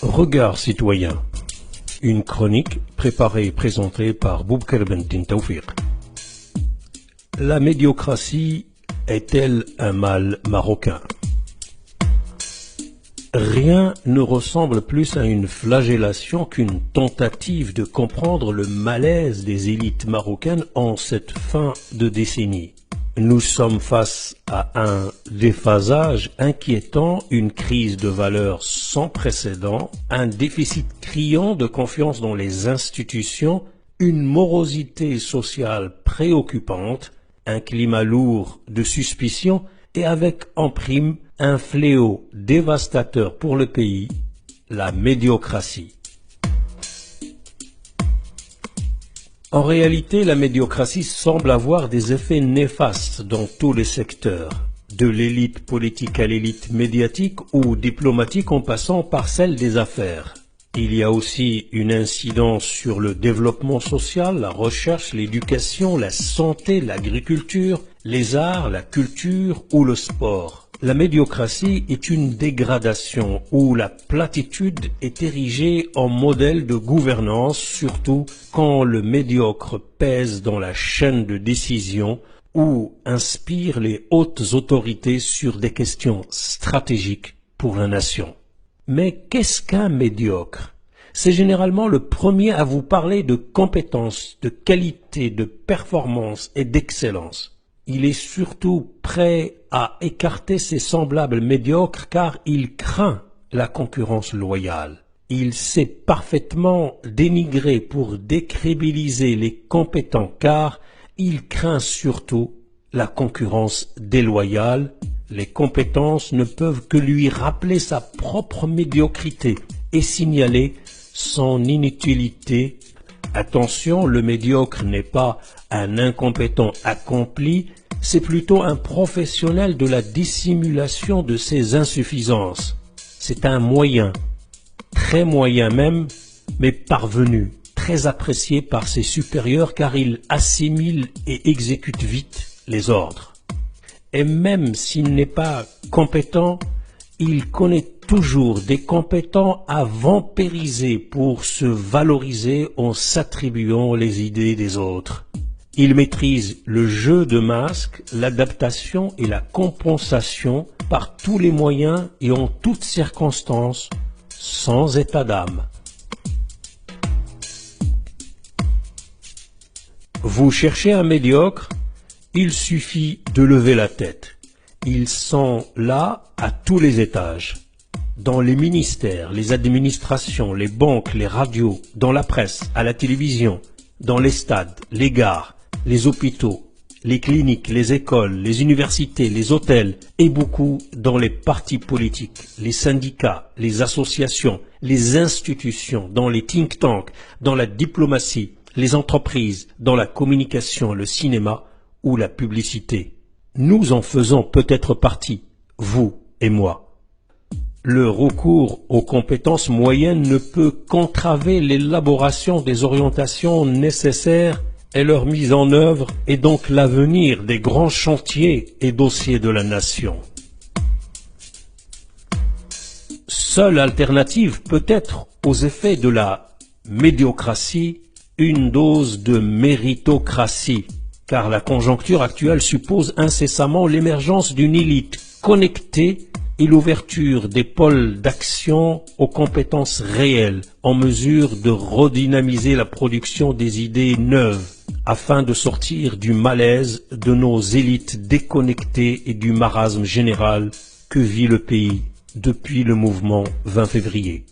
Regard citoyen, une chronique préparée et présentée par Boubacar Bentin Tawfiq. La médiocratie est-elle un mal marocain? Rien ne ressemble plus à une flagellation qu'une tentative de comprendre le malaise des élites marocaines en cette fin de décennie. Nous sommes face à un déphasage inquiétant, une crise de valeurs sans précédent, un déficit criant de confiance dans les institutions, une morosité sociale préoccupante, un climat lourd de suspicion et avec en prime un fléau dévastateur pour le pays, la médiocratie. En réalité, la médiocratie semble avoir des effets néfastes dans tous les secteurs, de l'élite politique à l'élite médiatique ou diplomatique en passant par celle des affaires. Il y a aussi une incidence sur le développement social, la recherche, l'éducation, la santé, l'agriculture, les arts, la culture ou le sport. La médiocratie est une dégradation où la platitude est érigée en modèle de gouvernance, surtout quand le médiocre pèse dans la chaîne de décision ou inspire les hautes autorités sur des questions stratégiques pour la nation. Mais qu'est-ce qu'un médiocre? C'est généralement le premier à vous parler de compétences, de qualité, de performance et d'excellence. Il est surtout prêt à écarter ses semblables médiocres car il craint la concurrence loyale. Il sait parfaitement dénigrer pour décrédibiliser les compétents car il craint surtout la concurrence déloyale. Les compétences ne peuvent que lui rappeler sa propre médiocrité et signaler son inutilité. Attention, le médiocre n'est pas un incompétent accompli, c'est plutôt un professionnel de la dissimulation de ses insuffisances. C'est un moyen, très moyen même, mais parvenu, très apprécié par ses supérieurs car il assimile et exécute vite les ordres. Et même s'il n'est pas compétent, il connaît toujours des compétents à vampiriser pour se valoriser en s'attribuant les idées des autres. Il maîtrise le jeu de masques, l'adaptation et la compensation par tous les moyens et en toutes circonstances, sans état d'âme. Vous cherchez un médiocre? Il suffit de lever la tête. Ils sont là à tous les étages. Dans les ministères, les administrations, les banques, les radios, dans la presse, à la télévision, dans les stades, les gares, les hôpitaux, les cliniques, les écoles, les universités, les hôtels et beaucoup dans les partis politiques, les syndicats, les associations, les institutions, dans les think tanks, dans la diplomatie, les entreprises, dans la communication, le cinéma ou la publicité. Nous en faisons peut-être partie, vous et moi. Le recours aux compétences moyennes ne peut qu'entraver l'élaboration des orientations nécessaires et leur mise en œuvre et donc l'avenir des grands chantiers et dossiers de la nation. Seule alternative peut être aux effets de la médiocratie une dose de méritocratie, car la conjoncture actuelle suppose incessamment l'émergence d'une élite connectée et l'ouverture des pôles d'action aux compétences réelles en mesure de redynamiser la production des idées neuves afin de sortir du malaise de nos élites déconnectées et du marasme général que vit le pays depuis le mouvement 20 février.